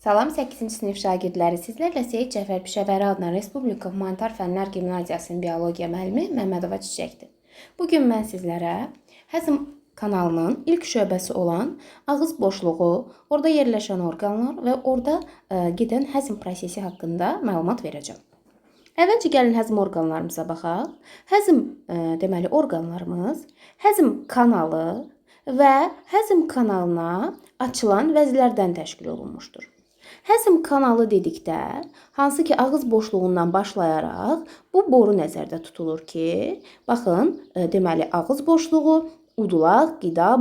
Salam 8-ci sinif şagirdləri, sizlərlə Seyid Cəfər Pişəvəri adına Respublika Humanitar Fənlər Gimnaziyasının biologiya müəllimi Məmmədova Çiçəkdir. Bugün mən sizlərə həzm kanalının ilk şöbəsi olan ağız boşluğu, orada yerləşən orqanlar və orada gedən həzm prosesi haqqında məlumat verəcəm. Əvvəlcə gəlin həzm orqanlarımıza baxaq. Həzm deməli orqanlarımız həzm kanalı və həzm kanalına açılan vəzlərdən təşkil olunmuşdur. Həzm kanalı dedikdə, hansı ki ağız boşluğundan başlayaraq bu boru nəzərdə tutulur ki, baxın, deməli ağız boşluğu, udulaq, qida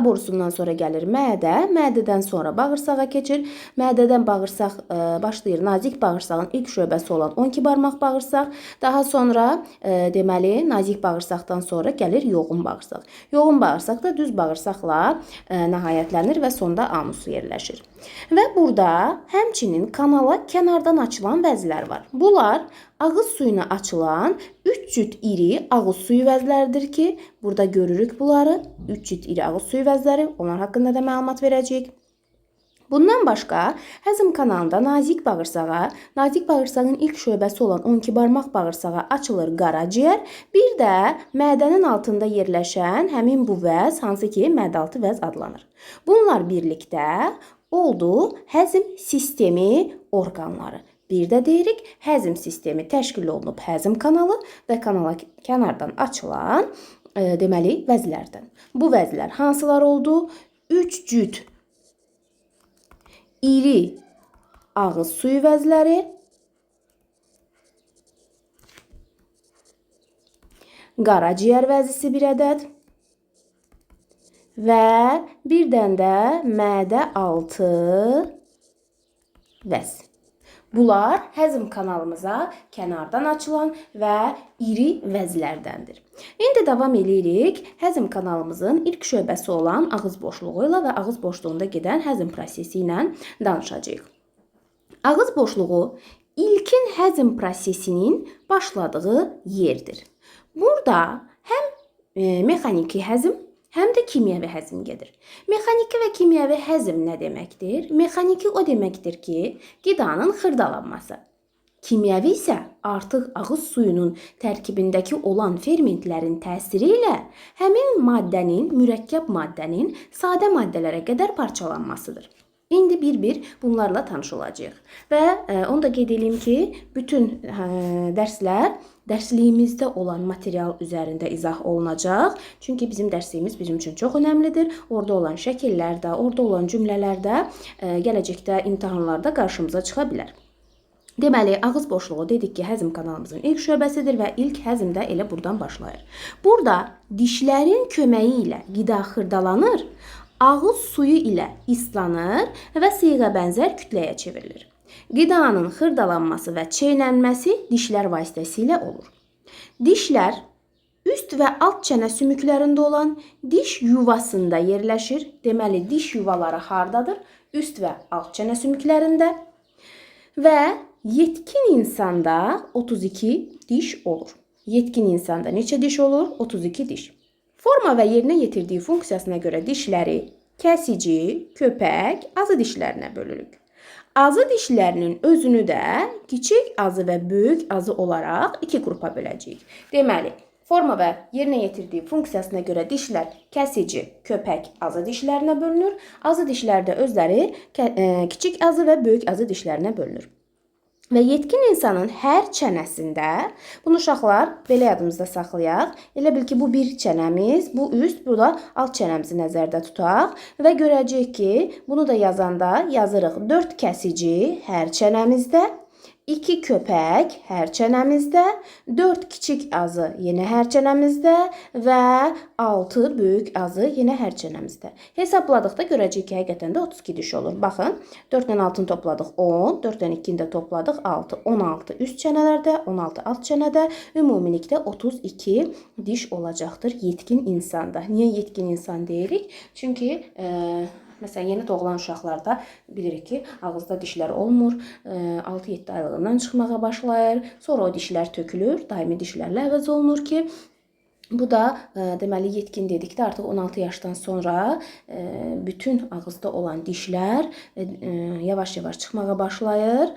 borusundan sonra gəlir mədə, mədədən sonra bağırsağa keçir, mədədən bağırsaq başlayır nazik bağırsağın ilk şöbəsi olan 12 barmaq bağırsaq, daha sonra deməli nazik bağırsaqdan sonra gəlir yoğun bağırsaq. Yoğun bağırsaq da düz bağırsaqla nəhayətlənir və sonda anusu yerləşir. Və burada həmçinin kanala kənardan açılan vəzlər var. Bunlar ağız suyuna açılan 3 cüt iri ağız suyu vəzləridir ki, burada görürük bunları. 3 cüt iri ağız suyu vəzləri, onlar haqqında da məlumat verəcəyik. Bundan başqa, həzm kanalında nazik bağırsağın ilk şöbəsi olan 12 barmaq bağırsağa açılır qaraciyər, bir də mədənin altında yerləşən həmin bu vəz, hansı ki mədəaltı vəz adlanır. Bunlar birlikdə oldu həzm sistemi orqanları. Bir də deyirik, həzm sistemi təşkil olunub həzm kanalı və kanala kənardan açılan deməli vəzlərdən. Bu vəzlər hansılar oldu? 3 cüt iri ağız suyu vəzləri, qaraciyər vəzisi bir ədəd və birdən də mədə altı vəz. Bunlar həzm kanalımıza kənardan açılan və iri vəzlərdəndir. İndi davam edirik. Həzm kanalımızın ilk şöbəsi olan ağız boşluğu ilə və ağız boşluğunda gedən həzm prosesi ilə danışacağıq. Ağız boşluğu ilkin həzm prosesinin başladığı yerdir. Burada həm mexaniki həzm, həm də kimyəvi həzm gedir. Mexaniki və kimyəvi həzm nə deməkdir? Mexaniki o deməkdir ki, qidanın xırdalanması. Kimyəvi isə artıq ağız suyunun tərkibindəki olan fermentlərin təsiri ilə həmin maddənin, mürəkkəb maddənin sadə maddələrə qədər parçalanmasıdır. İndi bir-bir bunlarla tanış olacağıq. Və onu da qeyd edeyim ki, bütün dərslər dərsliyimizdə olan material üzərində izah olunacaq. Çünki bizim dərsliyimiz bizim üçün çox önəmlidir. Orada olan şəkillər də, orada olan cümlələr də gələcəkdə imtahanlarda qarşımıza çıxa bilər. Deməli, ağız boşluğu dedik ki, həzm kanalımızın ilk şöbəsidir və ilk həzm də elə buradan başlayır. Burada dişlərin köməyi ilə qida xırdalanır, ağız suyu ilə islanır və sıyığa bənzər kütləyə çevrilir. Qidanın xırdalanması və çeynənməsi dişlər vasitəsilə olur. Dişlər üst və alt çənə sümüklərində olan diş yuvasında yerləşir. Deməli, diş yuvaları hardadır? Üst və alt çənə sümüklərində və yetkin insanda 32 diş olur. Yetkin insanda neçə diş olur? 32 diş. Forma və yerinə yetirdiyi funksiyasına görə dişləri kəsici, köpək, azı dişlərinə bölürük. Azı dişlərinin özünü də kiçik azı və böyük azı olaraq iki qrupa böləcəyik. Deməli, forma və yerinə yetirdiyi funksiyasına görə dişlər kəsici, köpək, azı dişlərinə bölünür. Azı dişlər də özləri kiçik azı və böyük azı dişlərinə bölünür. Və yetkin insanın hər çənəsində, bunu uşaqlar belə yadımızda saxlayaq. Elə bil ki, bu bir çənəmiz, bu üst, bu da alt çənəmizi nəzərdə tutaq. Və görəcəyik ki, bunu da yazanda yazırıq 4 kəsici hər çənəmizdə, 2 köpək hər çənəmizdə, 4 kiçik azı yenə hər çənəmizdə və 6 böyük azı yenə hər çənəmizdə. Hesabladıqda görəcəyik ki, həqiqətən də 32 diş olur. Baxın, 4 ilə 6-nı topladıq 10, 4 ilə 2-ni də topladıq 6, 16 üst çənələrdə, 16 alt çənədə, ümumilikdə 32 diş olacaqdır yetkin insanda. Niyə yetkin insan deyirik? Çünki məsələn, yeni doğulan uşaqlarda bilirik ki, ağızda dişlər olmur, 6-7 aylığından çıxmağa başlayır, sonra o dişlər tökülür, daimi dişlərlə əvəz olunur ki, Bu da deməli yetkin dedikdə artıq 16 yaşdan sonra bütün ağızda olan dişlər yavaş-yavaş çıxmağa başlayır.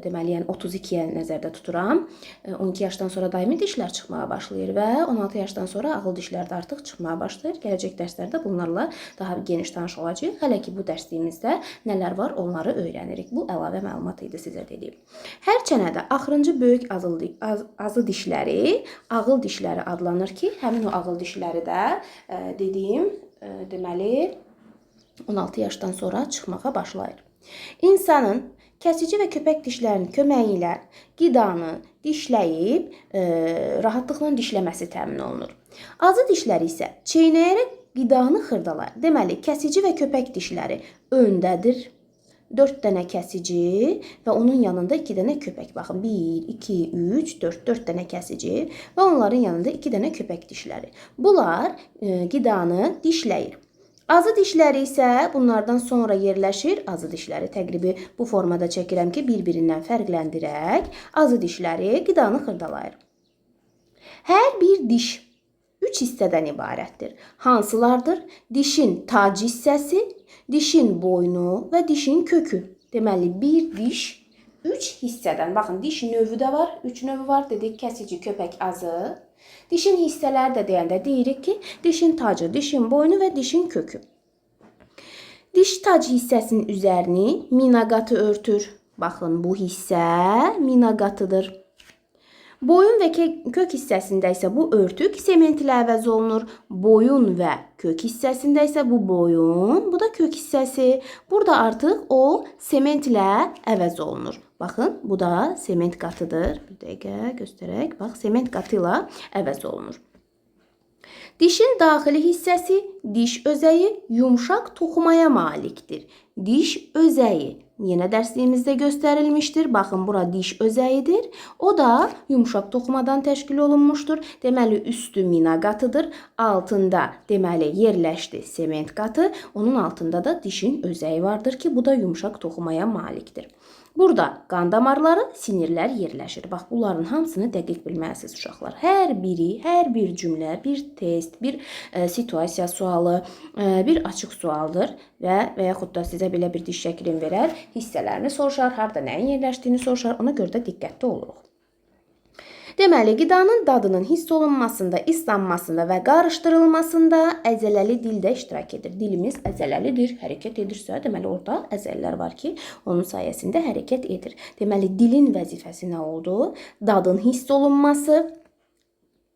Deməli, yəni 32-yə nəzərdə tuturam. 12 yaşdan sonra daimi dişlər çıxmağa başlayır və 16 yaşdan sonra ağıl dişlər də artıq çıxmağa başlayır. Gələcək dərslərdə bunlarla daha geniş tanış olacağıq. Hələ ki bu dərsliyimizdə nələr var, onları öyrənirik. Bu əlavə məlumat idi sizə dediyim. Hər çənədə axırıncı böyük azı dişləri ağıl dişləri adlanır ki, həmin o ağıl dişləri də dediyim, deməli 16 yaşdan sonra çıxmağa başlayır. İnsanın kəsici və köpək dişlərinin köməyi ilə qidanı dişləyib rahatlıqla dişləməsi təmin olunur. Azı dişləri isə çeynəyərək qidanı xırdalar. Deməli, kəsici və köpək dişləri öndədir. 4 dənə kəsici və onun yanında 2 dənə köpək. Baxın, 1, 2, 3, 4, 4 dənə kəsici və onların yanında 2 dənə köpək dişləri. Bunlar qidanı dişləyir. Azı dişləri isə bunlardan sonra yerləşir. Azı dişləri təqribi bu formada çəkirəm ki, bir-birindən fərqləndirək. Azı dişləri qidanı xırdalayır. Hər bir diş 3 hissədən ibarətdir. Hansılardır? Dişin tac hissəsi, dişin boynu və dişin kökü. Deməli, bir diş 3 hissədən. Baxın, diş növü də var. 3 növü var. Dedik, kəsici, köpək, azı. Dişin hissələri də deyəndə deyirik ki, dişin tacı, dişin boynu və dişin kökü. Diş tac hissəsinin üzərini mina qatı örtür. Baxın, bu hissə mina qatıdır. Boyun və kök hissəsində isə bu örtük sement ilə əvəz olunur. Boyun və kök hissəsində isə bu boyun, bu da kök hissəsi. Burada artıq o sement ilə əvəz olunur. Baxın, bu da sement qatıdır. Bir dəqiqə göstərək. Bax, sement qatı ilə əvəz olunur. Dişin daxili hissəsi, diş özəyi yumşaq toxumaya malikdir. Diş özəyi yenə dərsliyimizdə göstərilmişdir. Baxın, bura diş özəyidir. O da yumşaq toxumadan təşkil olunmuşdur. Deməli, üstü mina qatıdır. Altında deməli yerləşdi sement qatı. Onun altında da dişin özəyi vardır ki, bu da yumşaq toxumaya malikdir. Burada qan damarları, sinirlər yerləşir. Bax, bunların hamısını dəqiq bilməlisiniz uşaqlar. Hər biri, hər bir cümlə, bir test, bir situasiya sualı, bir açıq sualdır və yaxud da sizə belə bir diş şəklini verər, hissələrini soruşar, harda nəyin yerləşdiyini soruşar, ona görə də diqqətli oluruq. Deməli, qidanın dadının hiss olunmasında, islanmasında və qarışdırılmasında əzələli dildə iştirak edir. Dilimiz əzələlidir, hərəkət edirsə, deməli, orada əzəllər var ki, onun sayəsində hərəkət edir. Deməli, dilin vəzifəsi nə oldu? Dadın hiss olunması,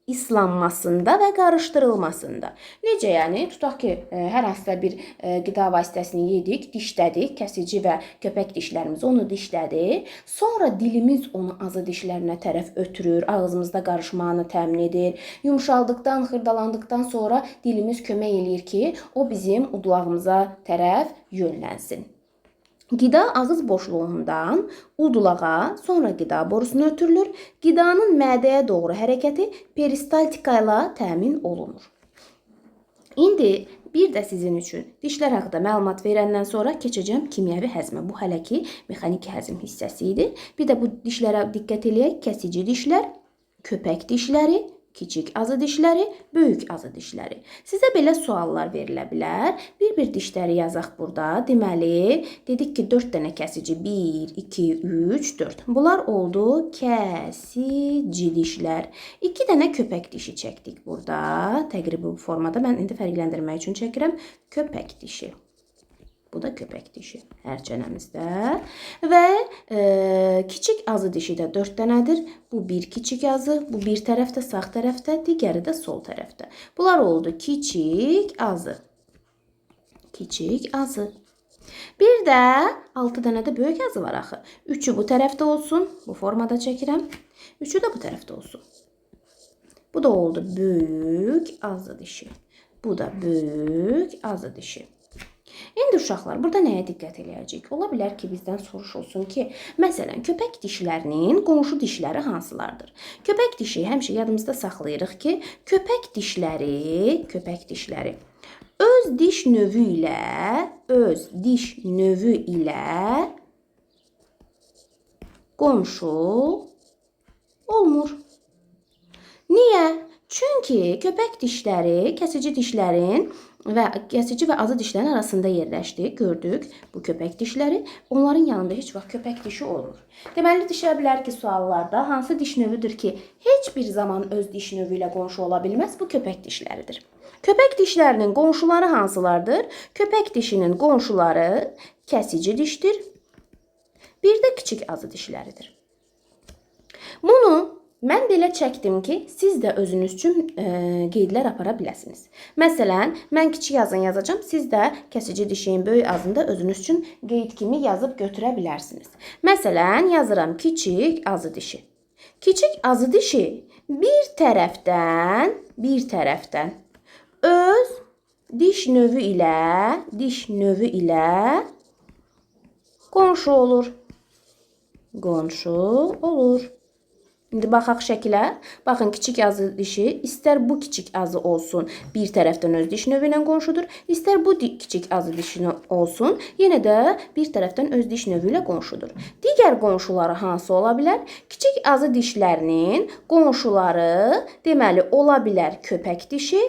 islanmasında və qarışdırılmasında. Necə yəni? Tutaq ki, hər hansısa bir qida vasitəsini yedik, dişlədik, kəsici və köpək dişlərimiz onu dişlədi. Sonra dilimiz onu azı dişlərinə tərəf ötürür, ağzımızda qarışmağını təmin edir. Yumşaldıqdan, xırdalandıqdan sonra dilimiz kömək eləyir ki, o bizim udulağımıza tərəf yönlənsin. Qida ağız boşluğundan udulağa, sonra qida borusuna ötürülür. Qidanın mədəyə doğru hərəkəti peristaltika ilə təmin olunur. İndi bir də sizin üçün dişlər haqqında məlumat verəndən sonra keçəcəm kimyəvi həzmə. Bu hələ ki mexaniki həzm hissəsi idi. Bir də bu dişlərə diqqət eləyək. Kəsici dişlər, köpək dişləri, kiçik azı dişləri, böyük azı dişləri. Sizə belə suallar verilə bilər. Bir-bir dişləri yazaq burada. Deməli, dedik ki, 4 dənə kəsici. 1, 2, 3, 4. Bunlar oldu kəsici dişlər. 2 dənə köpək dişi çəkdik burada. Təqribi bu formada mən indi fərqləndirmək üçün çəkirəm. Köpək dişi. Bu da köpək dişi hər çənəmizdə. Və kiçik azı dişi də 4 dənədir. Bu bir kiçik azı, bu bir tərəfdə, sağ tərəfdə, digəri də sol tərəfdə. Bunlar oldu kiçik azı. Kiçik azı. Bir də 6 dənə də böyük azı var axı. 3'ü bu tərəfdə olsun. Bu formada çəkirəm. 3'ü də bu tərəfdə olsun. Bu da oldu böyük azı dişi. Bu da böyük azı dişi. İndi uşaqlar, burada nəyə diqqət eləyəcəyik? Ola bilər ki, bizdən soruşulsun ki, məsələn, köpək dişlərinin qonşu dişləri hansılardır? Köpək dişi həmişə yadımızda saxlayırıq ki, köpək dişləri öz diş növü ilə qonşu olmur. Niyə? Çünki köpək dişləri kəsici dişlərin və kəsici və azı dişlərin arasında yerləşdi. Gördük bu köpək dişləri. Onların yanında heç vaxt köpək dişi olmur. Deməli düşə bilər ki, suallarda hansı diş növüdür ki, heç bir zaman öz diş növü ilə qonşu ola bilməz? Bu köpək dişləridir. Köpək dişlərinin qonşuları hansılardır? Köpək dişinin qonşuları kəsici dişdir. Bir də kiçik azı dişləridir. Bunu mən belə çəkdim ki, siz də özünüz üçün qeydlər apara biləsiniz. Məsələn, mən kiçik azını yazacağam, siz də kəsici dişin böyük azını da özünüz üçün qeyd kimi yazıb götürə bilərsiniz. Məsələn, yazıram kiçik azı dişi. Kiçik azı dişi bir tərəfdən öz diş növü ilə qonşu olur. İndi baxaq şəkilə. Baxın, kiçik azı dişi istər bu kiçik azı olsun, bir tərəfdən öz diş növü ilə qonşudur. İstər bu kiçik azı dişi olsun, yenə də bir tərəfdən öz diş növü ilə qonşudur. Digər qonşuları hansı ola bilər? Kiçik azı dişlərinin qonşuları deməli ola bilər köpək dişi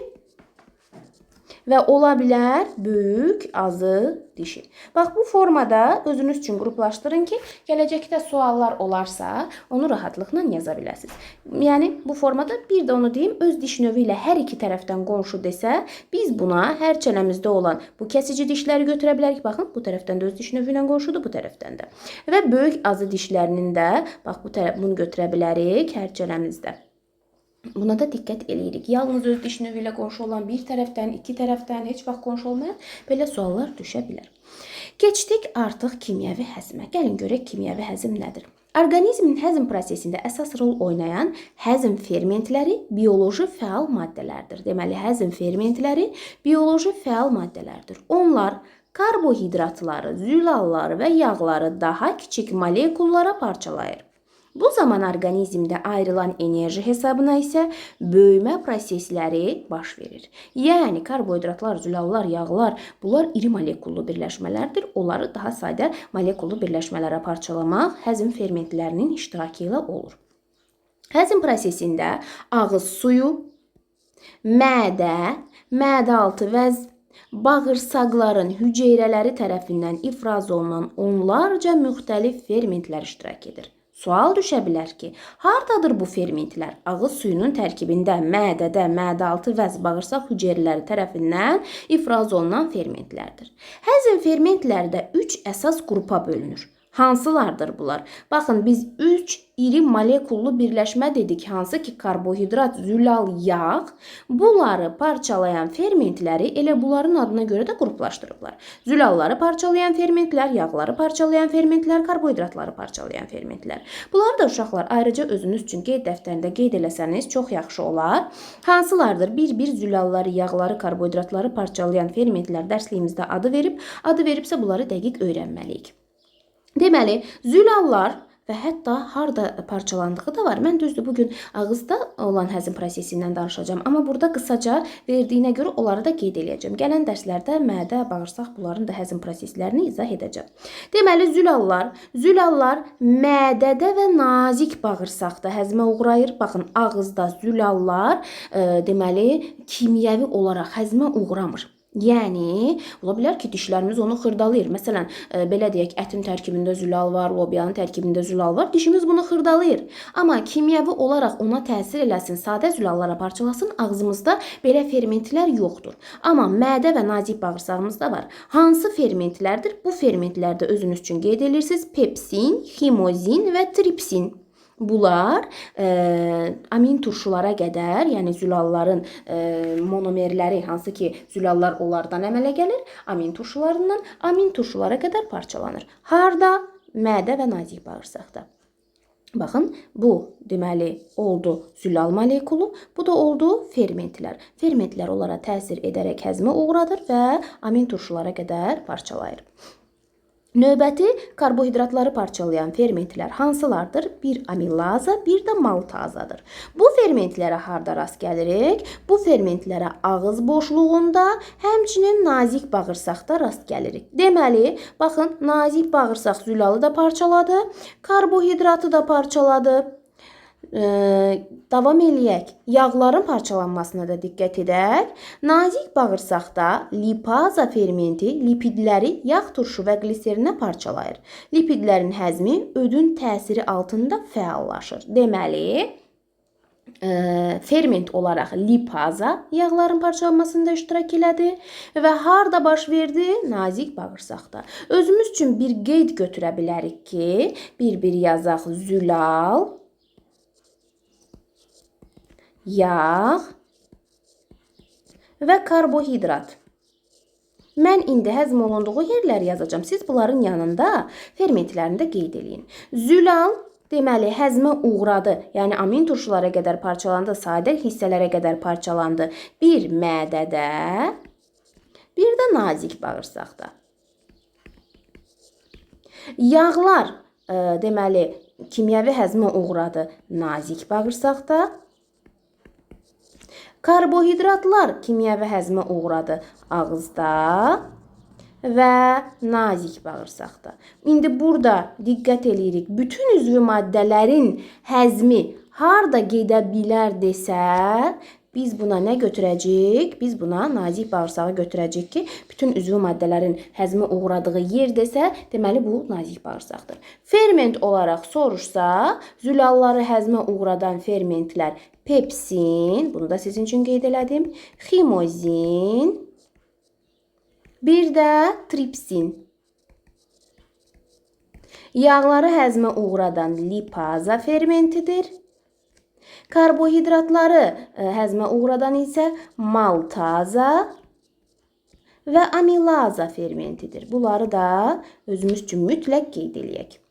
və ola bilər böyük azı dişi. Bax, bu formada özünüz üçün qruplaşdırın ki, gələcəkdə suallar olarsa, onu rahatlıqla yaza biləsiniz. Yəni, bu formada bir də onu deyim, öz diş növü ilə hər iki tərəfdən qonşu desə, biz buna hər çənəmizdə olan bu kəsici dişləri götürə bilərik. Baxın, bu tərəfdən də öz diş növü ilə qonşudur, bu tərəfdən də. Və böyük azı dişlərinin də, bax, bunu götürə bilərik hər çənəmizdə. Buna da diqqət eləyirik. Yalnız öz diş növü ilə qonşu olan bir tərəfdən, iki tərəfdən heç vaxt qonşu olmayan belə suallar düşə bilər. Keçdik artıq kimyəvi həzmə. Gəlin görək kimyəvi həzm nədir? Orqanizmin həzm prosesində əsas rol oynayan həzm fermentləri bioloji fəal maddələrdir. Deməli, həzm fermentləri bioloji fəal maddələrdir. Onlar karbohidratları, zülalları və yağları daha kiçik molekullara parçalayır. Bu zaman orqanizmdə ayrılan enerji hesabına isə böyümə prosesləri baş verir. Yəni, karbohidratlar, zülallar, yağlar, bunlar iri molekullu birləşmələrdir. Onları daha sadə molekullu birləşmələrə parçalamaq həzm fermentlərinin iştirakı ilə olur. Həzm prosesində ağız suyu, mədə-altı vəz, bağırsaqların hüceyrələri tərəfindən ifraz olunan onlarca müxtəlif fermentlər iştirak edir. Sual düşə bilər ki, hardadır bu fermentlər? Ağız suyunun tərkibində mədədə, mədə-altı vəz, bağırsaq hüceyrələri tərəfindən ifraz olunan fermentlərdir. Həzm fermentləri də 3 əsas qrupa bölünür. Hansılardır bunlar? Baxın, biz 3 iri molekullu birləşmə dedik, hansı ki karbohidrat, zülal, yağ. Bunları parçalayan fermentləri elə bunların adına görə də qruplaşdırıblar. Zülalları parçalayan fermentlər, yağları parçalayan fermentlər, karbohidratları parçalayan fermentlər. Bunları da uşaqlar ayrıca özünüz üçün qeyd dəftərində qeyd eləsəniz çox yaxşı olar. Hansılardır? Bir zülalları, yağları, karbohidratları parçalayan fermentlər dərsliyimizdə adı veribsə bunları dəqiq öyrənməliyik. Deməli, zülallar və hətta harda parçalandığı da var. Mən düzdür, bugün ağızda olan həzm prosesindən danışacağım. Amma burada qısaca verdiyinə görə onları da qeyd edəcəm. Gələn dərslərdə mədə, bağırsaq bunların da həzm proseslərini izah edəcəm. Deməli, zülallar mədədə və nazik bağırsaqda həzmə uğrayır. Baxın, ağızda zülallar deməli kimyəvi olaraq həzmə uğramır. Yəni, ola bilər ki, dişlərimiz onu xırdalayır. Məsələn, belə deyək, ətin tərkibində zülal var, lobiyanın tərkibində zülal var. Dişimiz bunu xırdalayır. Amma kimyəvi olaraq ona təsir eləsin, sadə zülallara parçalasın, ağzımızda belə fermentlər yoxdur. Amma mədə və nazik bağırsağımızda var. Hansı fermentlərdir? Bu fermentlərdə özünüz üçün qeyd edirsiniz. Pepsin, ximozin və tripsin. Bunlar amin turşulara qədər, yəni zülalların monomerləri, hansı ki zülallar onlardan əmələ gəlir, amin turşulara qədər parçalanır. Harda? Mədə və nazik bağırsaqda. Baxın, bu deməli oldu zülal molekulu, bu da oldu fermentlər. Fermentlər onlara təsir edərək həzmə uğradır və amin turşulara qədər parçalayır. Növbəti karbohidratları parçalayan fermentlər hansılardır? Bir amilaza, bir də maltazadır. Bu fermentlərə harda rast gəlirik? Bu fermentlərə ağız boşluğunda, həmçinin nazik bağırsaqda rast gəlirik. Deməli, baxın, nazik bağırsaq zülalı da parçaladı, karbohidratı da parçaladı. davam eləyək. Yağların parçalanmasına da diqqət edək. Nazik bağırsaqda lipaza fermenti lipidləri yağ turşu və qliserinə parçalayır. Lipidlərin həzmi ödün təsiri altında fəallaşır. Deməli, ferment olaraq lipaza yağların parçalanmasında iştirak elədi və harda baş verdi? Nazik bağırsaqda. Özümüz üçün bir qeyd götürə bilərik ki, bir yazaq: zülal, yağ və karbohidrat. Mən indi həzm olunduğu yerləri yazacağım. Siz bunların yanında fermentlərini də qeyd edin. Zülal deməli həzmə uğradı. Yəni amin turşulara qədər parçalandı, sadə hissələrə qədər parçalandı. Bir mədədə, bir də nazik bağırsaqda. Yağlar deməli kimyəvi həzmə uğradı nazik bağırsaqda. Karbohidratlar kimyəvi həzmə uğradı ağızda və nazik bağırsaqda. İndi burada diqqət eləyirik. Bütün üzvü maddələrin həzmi harda gedə bilər desə, biz buna nə götürəcəyik? Biz buna nazik bağırsağı götürəcəyik ki, bütün üzvü maddələrin həzmi uğradığı yer desə, deməli bu nazik bağırsaqdır. Ferment olaraq soruşsa, zülalları həzmə uğradan fermentlər pepsin, bunu da sizin üçün qeyd elədim, ximozin, bir də tripsin. Yağları həzmə uğradan lipaza fermentidir. Karbohidratları həzmə uğradan isə maltaza və amilaza fermentidir. Bunları da özümüz üçün mütləq qeyd eləyək.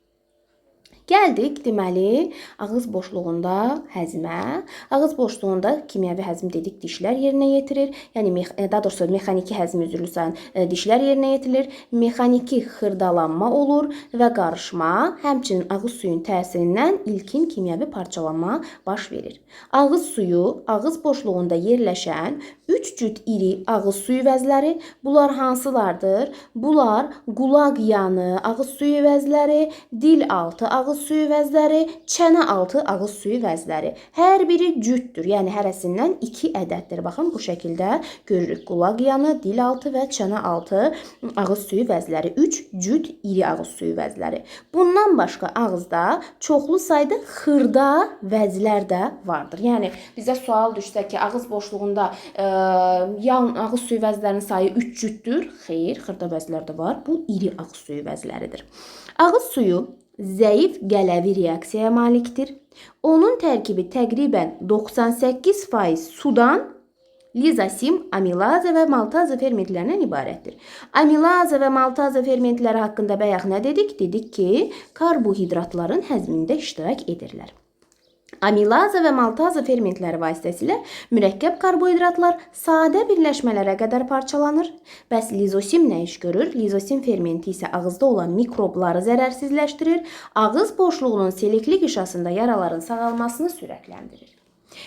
Gəldik, deməli, ağız boşluğunda həzmə. Ağız boşluğunda kimyəvi həzm dedik, dişlər yerinə yetirir. Yəni, daha doğrusu, mexaniki həzm üzrlü sayın dişlər yerinə yetirilir. Mexaniki xırdalanma olur və qarışma, həmçinin ağız suyun təsirindən ilkin kimyəvi parçalanma baş verir. Ağız suyu, ağız boşluğunda yerləşən 3 cüt iri ağız suyu vəzləri. Bunlar hansılardır? Bunlar qulaq yanı ağız suyu vəzləri, dil altı ağız suyu vəzləri, çənə altı ağız suyu vəzləri. Hər biri cütdür, yəni hərəsindən 2 ədəddir. Baxın, bu şəkildə görürük. Qulaq yanı, dil altı və çənə altı ağız suyu vəzləri. 3 cüt iri ağız suyu vəzləri. Bundan başqa ağızda çoxlu sayda xırda vəzlər də vardır. Yəni, bizə sual düşsə ki, ağız boşluğunda yan ağız suyu vəzlərinin sayı 3 cütdür. Xeyr, xırda vəzlər də var. Bu iri ağız suyu vəzləridir. Ağız suyu zəif qələvi reaksiyaya malikdir. Onun tərkibi təqribən 98% sudan, lizosim, amilaza və maltaza fermentlərindən ibarətdir. Amilaza və maltaza fermentləri haqqında bayaq nə dedik? Dedik ki, karbohidratların həzmində iştirak edirlər. Amilaza və maltaza fermentləri vasitəsilə mürəkkəb karbohidratlar sadə birləşmələrə qədər parçalanır. Bəs lizosim nə iş görür? Lizosim fermenti isə ağızda olan mikrobları zərərsizləşdirir, ağız boşluğunun selikli qişasında yaraların sağalmasını sürətləndirir.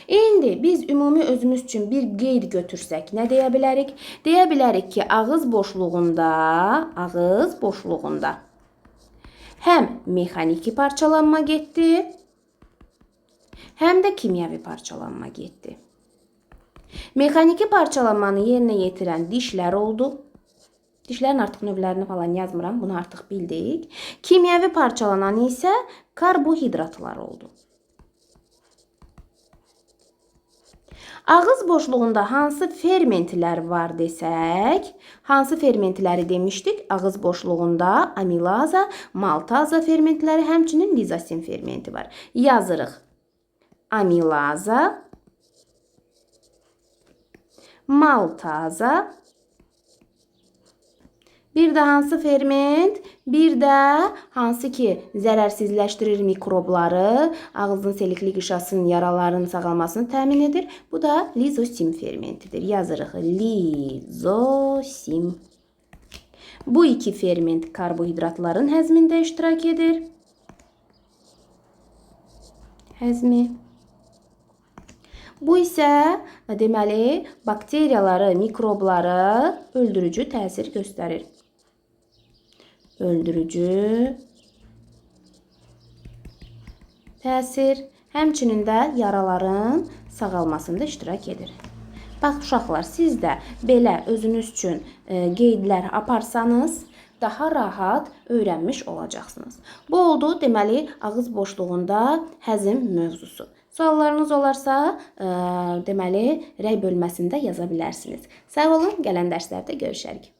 İndi biz ümumi özümüz üçün bir qeyd götürsək, nə deyə bilərik? Deyə bilərik ki, ağız boşluğunda həm mexaniki parçalanma getdi, həm də kimyəvi parçalanma getdi. Mexaniki parçalanmanı yerinə yetirən dişlər oldu. Dişlərin artıq növlərini falan yazmıram, bunu artıq bildik. Kimyəvi parçalanan isə karbohidratlar oldu. Ağız boşluğunda hansı fermentlər var desək, hansı fermentləri demişdik? Ağız boşluğunda amilaza, maltaza fermentləri, həmçinin lizosim fermenti var. Yazırıq. Amilaza, maltaza, bir də hansı ferment, bir də hansı ki zərərsizləşdirir mikrobları, ağızın selikli qişasının yaraların sağalmasını təmin edir. Bu da lizosim fermentidir. Yazırıq lizosim. Bu iki ferment karbohidratların həzmində iştirak edir. Həzmi. Bu isə deməli bakteriyaları, mikrobları öldürücü təsir göstərir. Öldürücü təsir Həmçinin də yaraların sağalmasında iştirak edir. Bax uşaqlar, siz də belə özünüz üçün qeydlər aparsanız, daha rahat öyrənmiş olacaqsınız. Bu oldu, deməli, ağız boşluğunda həzm mövzusu. Suallarınız olarsa, deməli, rəy bölməsində yaza bilərsiniz. Sağ olun, gələn dərslərdə görüşərik.